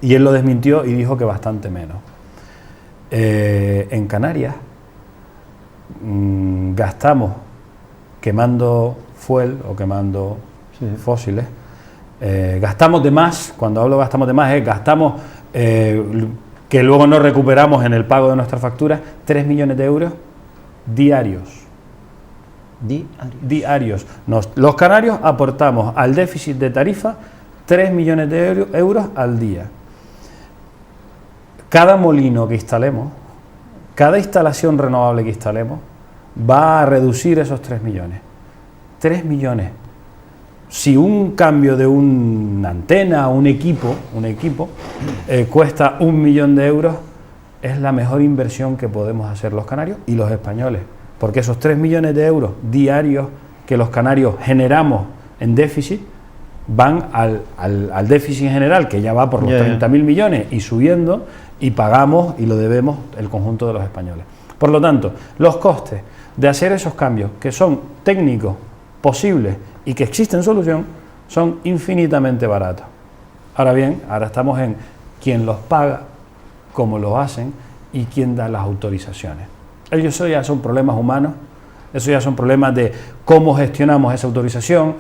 y él lo desmintió y dijo que bastante menos. En Canarias gastamos quemando fuel o quemando fósiles. Gastamos de más, cuando hablo gastamos de más, gastamos que luego no recuperamos en el pago de nuestras facturas, 3 millones de euros diarios. Los canarios aportamos al déficit de tarifa 3 millones de euros al día. Cada molino que instalemos, cada instalación renovable que instalemos, va a reducir esos 3 millones. 3 millones. Si un cambio de una antena o un equipo cuesta 1 millón de euros, es la mejor inversión que podemos hacer los canarios y los españoles, porque esos 3 millones de euros diarios que los canarios generamos en déficit van al déficit en general, que ya va por los 30.000 millones y subiendo, y pagamos y lo debemos el conjunto de los españoles. Por lo tanto, los costes de hacer esos cambios, que son técnicos, posibles y que existen solución, son infinitamente baratos. Ahora bien, ahora estamos en quién los paga, cómo lo hacen y quién da las autorizaciones. Eso ya son problemas humanos, eso ya son problemas de cómo gestionamos esa autorización,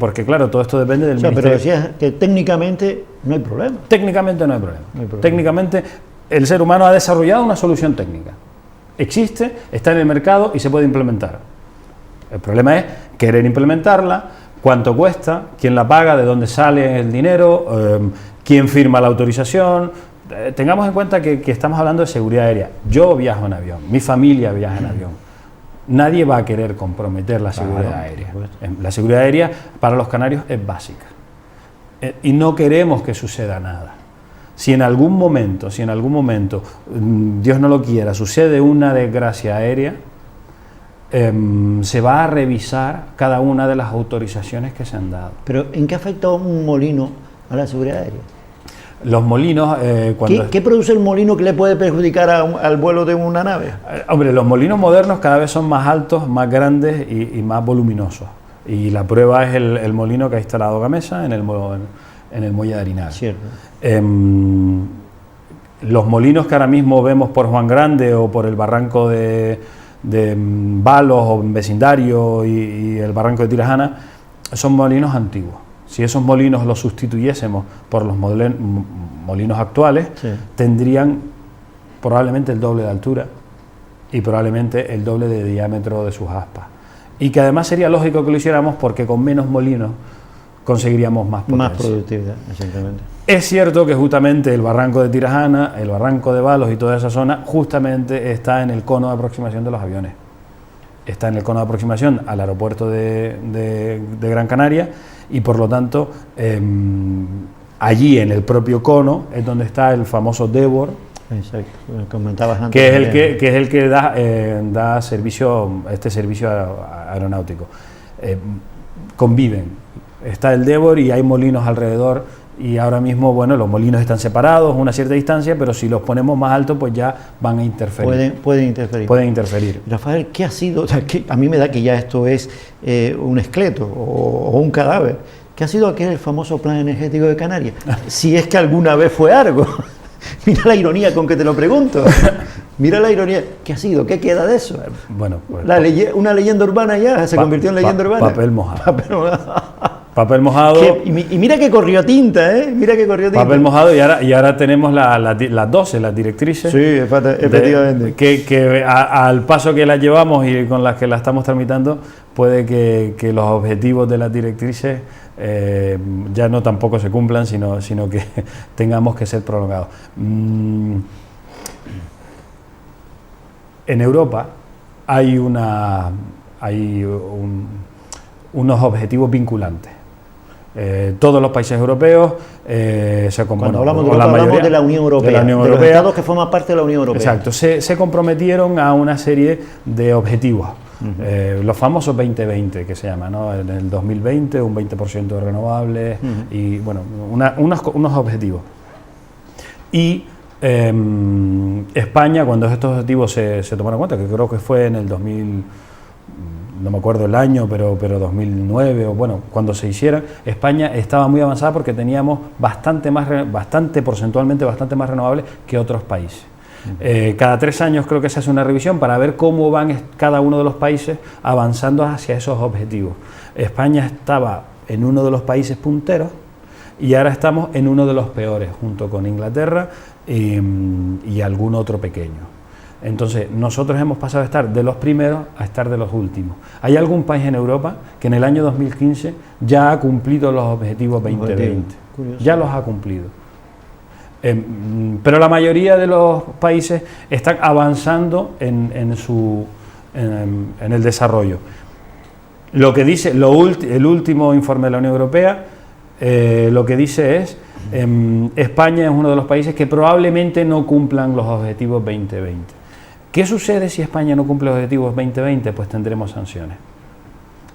porque claro, todo esto depende del ministerio. Pero decías que técnicamente no hay problema. Técnicamente no hay problema. Técnicamente el ser humano ha desarrollado una solución técnica. Existe, está en el mercado y se puede implementar. El problema es querer implementarla, cuánto cuesta, quién la paga, de dónde sale el dinero, quién firma la autorización. Tengamos en cuenta que estamos hablando de seguridad aérea. Yo viajo en avión, mi familia viaja en avión. nadie va a querer comprometer la seguridad aérea. La seguridad aérea para los canarios es básica. Y no queremos que suceda nada. Si en algún momento, Dios no lo quiera, sucede una desgracia aérea, se va a revisar cada una de las autorizaciones que se han dado. Pero ¿en qué afecta un molino a la seguridad aérea? Los molinos... ¿Qué produce el molino que le puede perjudicar al vuelo de una nave? Hombre, los molinos modernos cada vez son más altos, más grandes y más voluminosos. Y la prueba es el molino que ha instalado Gamesa en el muelle de Arenal. Cierto. Los molinos que ahora mismo vemos por Juan Grande o por el barranco de Balos o Vecindario y el barranco de Tirajana son molinos antiguos. Si esos molinos los sustituyésemos por los molinos actuales, sí, tendrían probablemente el doble de altura y probablemente el doble de diámetro de sus aspas. Y que además sería lógico que lo hiciéramos porque con menos molinos conseguiríamos más potencia. Más productividad, exactamente. Es cierto que justamente el barranco de Tirajana, el barranco de Balos y toda esa zona justamente está en el cono de aproximación de los aviones. Está en el cono de aproximación al aeropuerto de Gran Canaria y por lo tanto allí en el propio cono es donde está el famoso Devor. Exacto, lo comentabas antes. Que es el que da servicio aeronáutico. Conviven. Está el Devor y hay molinos alrededor y ahora mismo, bueno, los molinos están separados a una cierta distancia, pero si los ponemos más altos, pues ya van a interferir. Pueden interferir. Pueden interferir. Rafael, ¿qué ha sido? O sea, a mí me da que ya esto es un esqueleto o un cadáver. ¿Qué ha sido aquel famoso plan energético de Canarias? Si es que alguna vez fue algo. Mira la ironía con que te lo pregunto. Mira la ironía. ¿Qué ha sido? ¿Qué queda de eso? Bueno, pues, una leyenda urbana ya se convirtió en leyenda urbana. Papel mojado. Papel mojado. Y mira que corrió tinta, ¿eh? Mira que corrió tinta. Papel mojado y ahora tenemos las 12, las directrices. Sí, efectivamente. Que al paso que las llevamos y con las que las estamos tramitando, puede que los objetivos de las directrices ya no tampoco se cumplan, sino que tengamos que ser prolongados. En Europa hay unos objetivos vinculantes. Todos los países europeos cuando hablamos de Europa, hablamos de la Unión Europea, de los estados que forman parte de la Unión Europea. Exacto, se comprometieron a una serie de objetivos. Los famosos 2020 que se llama, ¿no? En el 2020 un 20% de renovables y bueno, unos objetivos. Y España, cuando estos objetivos se tomaron en cuenta, que creo que fue en el 2000, no me acuerdo el año, pero 2009 o bueno, cuando se hicieran, España estaba muy avanzada porque teníamos porcentualmente bastante más renovables que otros países. Cada 3 años creo que se hace una revisión para ver cómo van cada uno de los países avanzando hacia esos objetivos. España estaba en uno de los países punteros y ahora estamos en uno de los peores, junto con Inglaterra y algún otro pequeño. Entonces, nosotros hemos pasado de estar de los primeros a estar de los últimos. ¿Hay algún país en Europa que en el año 2015 ya ha cumplido los objetivos 2020? Ya los ha cumplido. Pero la mayoría de los países están avanzando en el desarrollo. Lo que dice el último informe de la Unión Europea, lo que dice es España es uno de los países que probablemente no cumplan los objetivos 2020. ¿Qué sucede si España no cumple los objetivos 2020? Pues tendremos sanciones.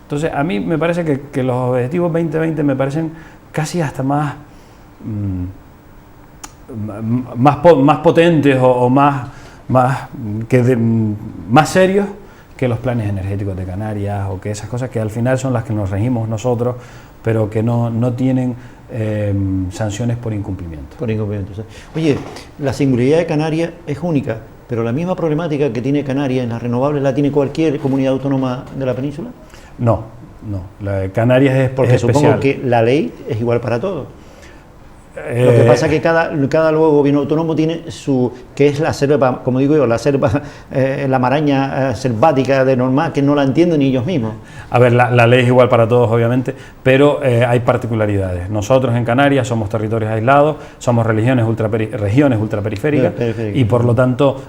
Entonces, a mí me parece que los objetivos 2020 me parecen casi hasta más potentes o más serios que los planes energéticos de Canarias o que esas cosas que al final son las que nos regimos nosotros, pero que no tienen sanciones por incumplimiento. Oye, la singularidad de Canarias es única, pero la misma problemática que tiene Canarias en las renovables la tiene cualquier comunidad autónoma de la península. No, Canarias es porque especial. Supongo que la ley es igual para todos. Lo que pasa es que cada nuevo gobierno autónomo tiene su, que es la selva, como digo yo, la selva, la maraña selvática de normal, que no la entienden ni ellos mismos. A ver, la ley es igual para todos, obviamente, pero hay particularidades. Nosotros en Canarias somos territorios aislados, somos regiones ultraperiféricas y por lo tanto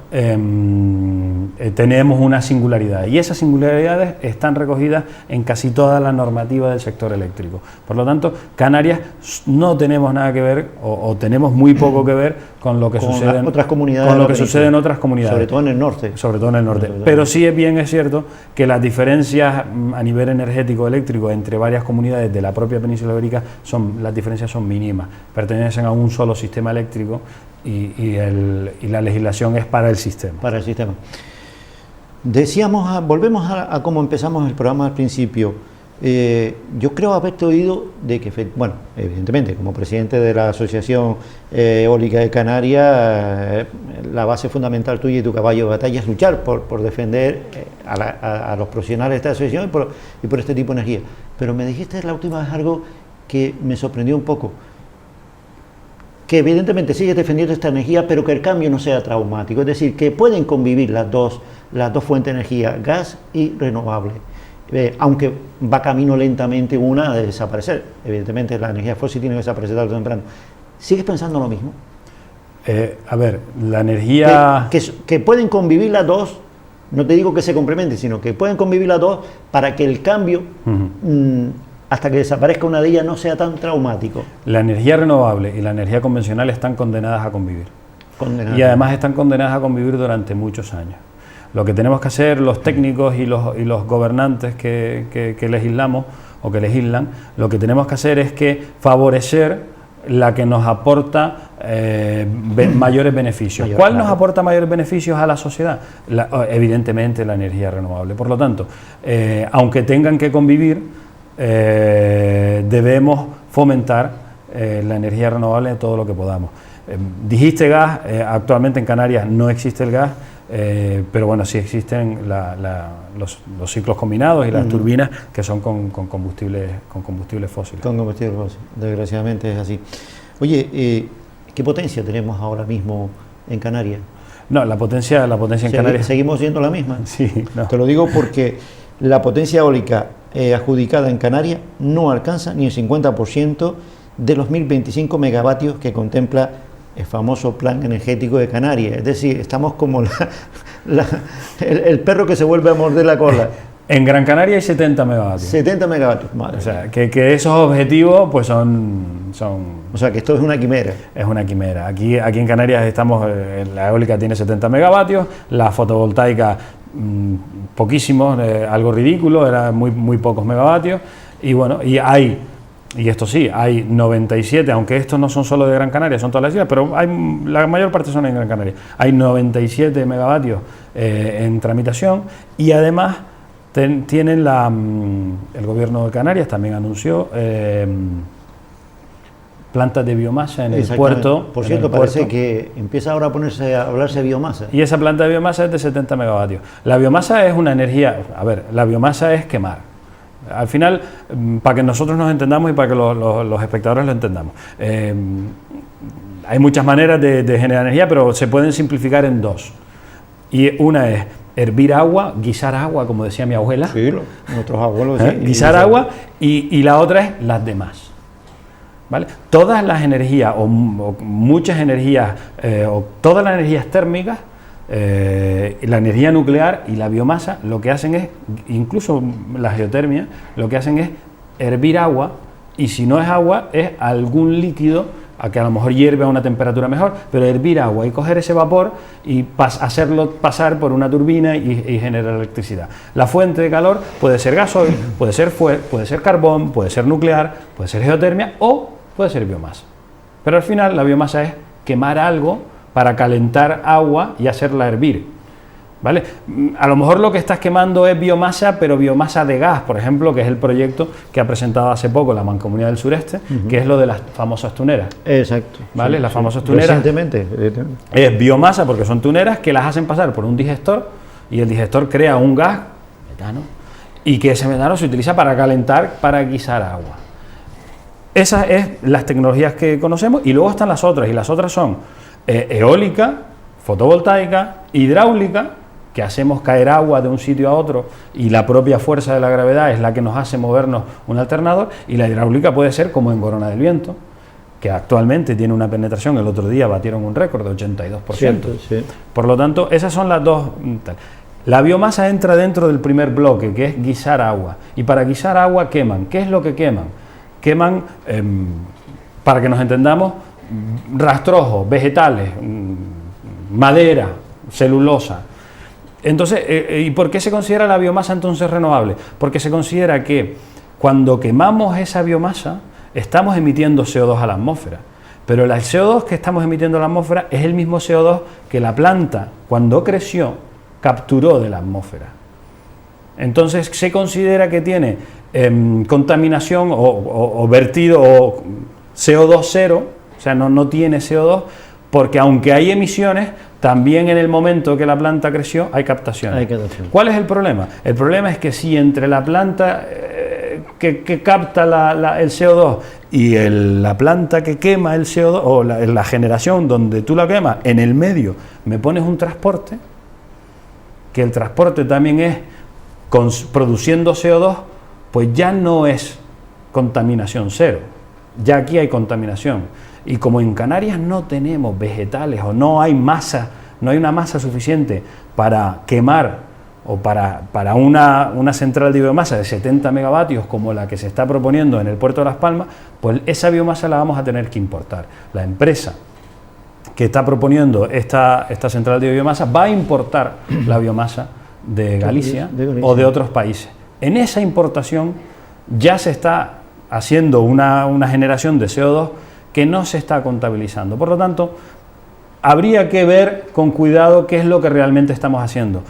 tenemos una singularidad. Y esas singularidades están recogidas en casi toda la normativa del sector eléctrico. Por lo tanto, Canarias no tenemos nada que ver o tenemos muy poco que ver con lo que sucede en otras comunidades, con lo que sucede en otras comunidades, sobre todo en el norte. Pero sí es cierto que las diferencias a nivel energético eléctrico entre varias comunidades de la propia península ibérica las diferencias son mínimas, pertenecen a un solo sistema eléctrico y la legislación es para el sistema. Para el sistema. Volvemos a cómo empezamos el programa al principio. Yo creo haberte oído de que, bueno, evidentemente, como presidente de la Asociación Eólica de Canarias, la base fundamental tuya y tu caballo de batalla es luchar por defender a los profesionales de esta asociación y por este tipo de energía. Pero me dijiste la última vez algo que me sorprendió un poco, que evidentemente sigues defendiendo esta energía, pero que el cambio no sea traumático, es decir, que pueden convivir las dos fuentes de energía, gas y renovable. Aunque va camino lentamente una de desaparecer. Evidentemente la energía fósil tiene que desaparecer tarde o temprano. ¿Sigues pensando lo mismo? A ver, la energía... Que pueden convivir las dos, no te digo que se complementen, sino que pueden convivir las dos para que el cambio, hasta que desaparezca una de ellas, no sea tan traumático. La energía renovable y la energía convencional están condenadas a convivir. Y además están condenadas a convivir durante muchos años. Lo que tenemos que hacer los técnicos y los gobernantes que legislamos o que legislan, lo que tenemos que hacer es que favorecer la que nos aporta mayores beneficios. ¿Cuál nos aporta mayores beneficios a la sociedad? Evidentemente la energía renovable. Por lo tanto, aunque tengan que convivir, debemos fomentar la energía renovable en todo lo que podamos. Dijiste gas, actualmente en Canarias no existe el gas. Pero bueno, sí existen los ciclos combinados y las turbinas que son con combustibles fósiles. Con combustibles fósiles, desgraciadamente es así. Oye, ¿qué potencia tenemos ahora mismo en Canarias? No, la potencia en Canarias... ¿Seguimos siendo la misma? Sí, no. Te lo digo porque la potencia eólica adjudicada en Canarias no alcanza ni el 50% de los 1025 megavatios que contempla el famoso plan energético de Canarias. Es decir, estamos como el perro que se vuelve a morder la cola. En Gran Canaria hay 70 megavatios. 70 megavatios, madre. O sea, que esos objetivos pues son... O sea, que esto es una quimera. Es una quimera. Aquí en Canarias estamos, la eólica tiene 70 megavatios, la fotovoltaica poquísimos, algo ridículo, eran muy pocos megavatios, y bueno, y esto sí, hay 97, aunque estos no son solo de Gran Canaria, son todas las islas, pero la mayor parte son en Gran Canaria. Hay 97 megavatios en tramitación y además tienen el gobierno de Canarias también anunció plantas de biomasa en el puerto. Por cierto, parece que empieza ahora a hablarse de biomasa. Y esa planta de biomasa es de 70 megavatios. La biomasa es una energía, la biomasa es quemar. Al final, para que nosotros nos entendamos y para que los espectadores lo entendamos, hay muchas maneras de generar energía, pero se pueden simplificar en dos. Y una es hervir agua, guisar agua, como decía mi abuela. Sí, nuestros abuelos. Sí, guisar agua, y la otra es las demás. ¿Vale? Todas las energías, o muchas energías, o todas las energías térmicas, la energía nuclear y la biomasa lo que hacen es, incluso la geotermia, lo que hacen es hervir agua, y si no es agua es algún líquido a que a lo mejor hierve a una temperatura mejor, pero hervir agua y coger ese vapor y hacerlo pasar por una turbina y generar electricidad. La fuente de calor puede ser gasoil, puede ser carbón, puede ser nuclear, puede ser geotermia o puede ser biomasa. Pero al final la biomasa es quemar algo para calentar agua y hacerla hervir, ¿vale? A lo mejor lo que estás quemando es biomasa, pero biomasa de gas, por ejemplo, que es el proyecto que ha presentado hace poco la Mancomunidad del Sureste, que es lo de las famosas tuneras. Exacto. ¿Vale? Las famosas tuneras. Recientemente. Es biomasa porque son tuneras que las hacen pasar por un digestor y el digestor crea un gas, metano, y que ese metano se utiliza para calentar, para guisar agua. Esas es las tecnologías que conocemos, y luego están las otras, y las otras son eólica, fotovoltaica, hidráulica, que hacemos caer agua de un sitio a otro y la propia fuerza de la gravedad es la que nos hace movernos un alternador, y la hidráulica puede ser como en Corona del Viento, que actualmente tiene una penetración, el otro día batieron un récord de 82%. Sí. Por lo tanto, esas son las dos. La biomasa entra dentro del primer bloque, que es guisar agua, y para guisar agua queman. ¿Qué es lo que queman? Queman, para que nos entendamos, rastrojos, vegetales, madera, celulosa. Entonces, ¿y por qué se considera la biomasa entonces renovable? Porque se considera que cuando quemamos esa biomasa estamos emitiendo CO2 a la atmósfera, pero el CO2 que estamos emitiendo a la atmósfera es el mismo CO2 que la planta, cuando creció, capturó de la atmósfera. Entonces se considera que tiene contaminación o vertido o CO2 cero, o sea, no tiene CO2, porque aunque hay emisiones, también en el momento que la planta creció hay captación. ¿Cuál es el problema? El problema es que si entre la planta que capta el CO2 y la planta que quema el CO2, o la generación donde tú la quemas, en el medio me pones un transporte, que el transporte también es produciendo CO2, pues ya no es contaminación cero, ya aquí hay contaminación. Y como en Canarias no tenemos vegetales o no hay masa, no hay una masa suficiente para quemar o para una central de biomasa de 70 megavatios como la que se está proponiendo en el puerto de Las Palmas, pues esa biomasa la vamos a tener que importar. La empresa que está proponiendo esta central de biomasa va a importar la biomasa de Galicia o de otros países. En esa importación ya se está haciendo una generación de CO2 que no se está contabilizando. Por lo tanto, habría que ver con cuidado qué es lo que realmente estamos haciendo.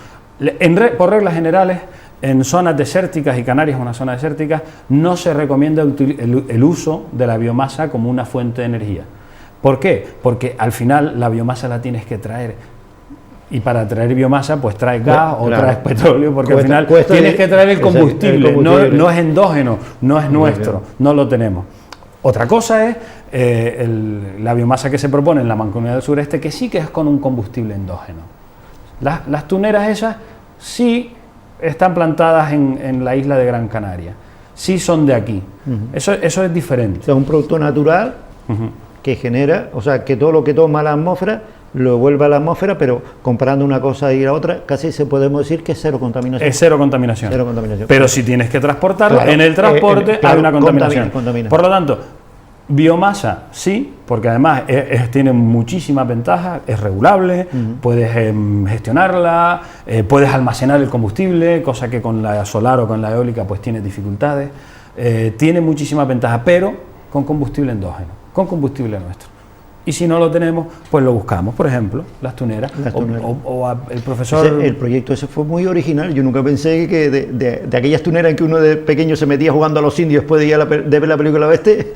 Por reglas generales, en zonas desérticas, y Canarias es una zona desértica, no se recomienda el uso de la biomasa como una fuente de energía. ¿Por qué? Porque al final la biomasa la tienes que traer, y para traer biomasa pues traes gas o traes petróleo, porque al final tienes que traer el combustible. No es endógeno, no es nuestro, no lo tenemos. Otra cosa es la biomasa que se propone en la Mancomunidad del Sureste, que sí que es con un combustible endógeno. Las tuneras esas sí están plantadas en la isla de Gran Canaria, sí son de aquí. Eso es diferente. O sea, un producto natural que genera, o sea, que todo lo que toma la atmósfera lo vuelve a la atmósfera, pero comparando una cosa y la otra, casi podemos decir que es cero contaminación. Es cero contaminación. Pero si tienes que transportarlo, claro, en el transporte hay una contaminación. Contamina. Por lo tanto, biomasa sí, porque además tiene muchísimas ventajas, es regulable, puedes gestionarla, puedes almacenar el combustible, cosa que con la solar o con la eólica pues tiene dificultades. Tiene muchísimas ventajas, pero con combustible endógeno, con combustible nuestro. Y si no lo tenemos, pues lo buscamos, por ejemplo, las tuneras. O el profesor... El proyecto ese fue muy original. Yo nunca pensé que de aquellas tuneras en que uno de pequeño se metía jugando a los indios después de ver la película Oeste,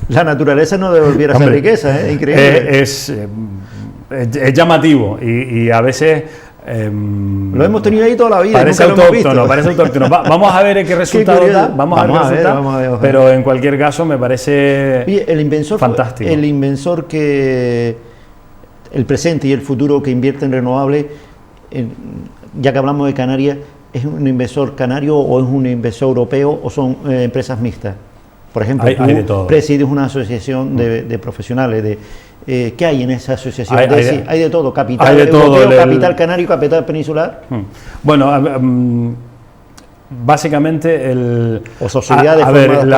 la naturaleza no devolviera esa riqueza, ¿eh? Increíble. Es llamativo y a veces... lo hemos tenido ahí toda la vida. Parece autóctono. Vamos a ver qué resultado da. Vamos a ver. Pero en cualquier caso me parece fantástico. El inversor el presente y el futuro que invierte en renovables, ya que hablamos de Canarias, ¿es un inversor canario o es un inversor europeo o son empresas mixtas? Por ejemplo, tú presides una asociación de profesionales ¿qué hay en esa asociación? Hay de todo, capital europeo, capital canario, capital peninsular. Bueno, básicamente o sociedades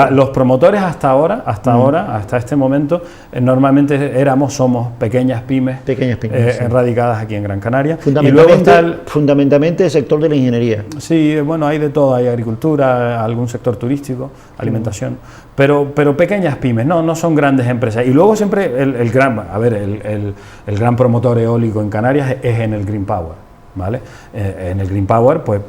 los promotores hasta este momento normalmente somos pequeñas pymes radicadas aquí en Gran Canaria. Fundamentalmente el sector de la ingeniería. Sí, bueno, hay de todo, hay agricultura, algún sector turístico, alimentación, pero pequeñas pymes, no son grandes empresas. Y luego siempre el gran promotor eólico en Canarias es en el Green Power. ¿Vale? En el Green Power, pues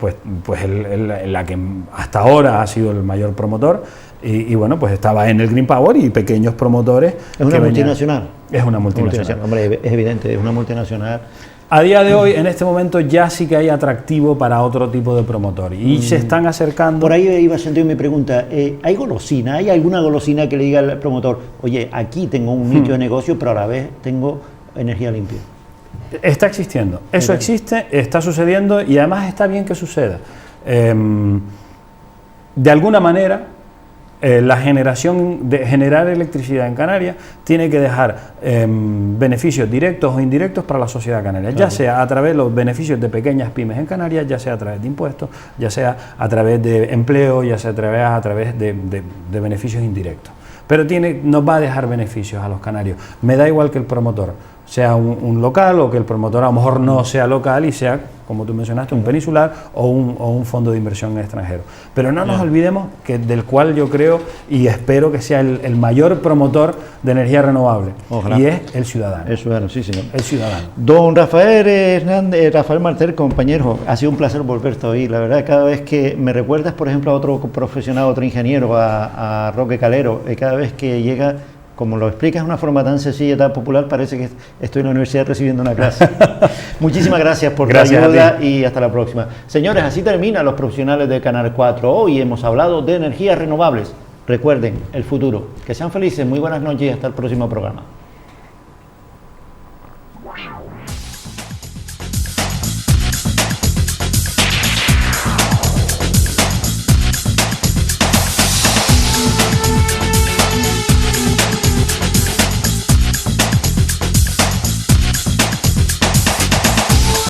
la que hasta ahora ha sido el mayor promotor, y bueno, pues estaba en el Green Power y pequeños promotores. Es una multinacional. Es una multinacional. Hombre, es evidente, es una multinacional A día de hoy, en este momento, ya sí que hay atractivo para otro tipo de promotor y se están acercando. Por ahí iba a sentir mi pregunta. ¿Hay golosina? ¿Hay alguna golosina que le diga al promotor, oye, aquí tengo un nicho de negocio, pero a la vez tengo energía limpia? Está existiendo. Eso existe, está sucediendo y además está bien que suceda. De alguna manera, la generación de generar electricidad en Canarias tiene que dejar beneficios directos o indirectos para la sociedad canaria, ya sea a través de los beneficios de pequeñas pymes en Canarias, ya sea a través de impuestos, ya sea a través de empleo, ya sea a través de beneficios indirectos. Pero nos va a dejar beneficios a los canarios. Me da igual que el promotor sea un local o que el promotor a lo mejor no sea local y sea, como tú mencionaste, un peninsular o un fondo de inversión en extranjero. Pero no nos olvidemos que del cual yo creo y espero que sea el mayor promotor de energía renovable. Ojalá. Y es el ciudadano. El ciudadano, sí, señor. El ciudadano. Don Rafael Hernández, Rafael Martel, compañero, ha sido un placer volverte a oír. La verdad, cada vez que me recuerdas, por ejemplo, a otro profesional, otro ingeniero, a Roque Calero, cada vez que llega, como lo explicas de una forma tan sencilla, tan popular, parece que estoy en la universidad recibiendo una clase. Muchísimas gracias por tu ayuda y hasta la próxima. Señores, así terminan los profesionales de Canal 4. Hoy hemos hablado de energías renovables. Recuerden, el futuro. Que sean felices, muy buenas noches y hasta el próximo programa.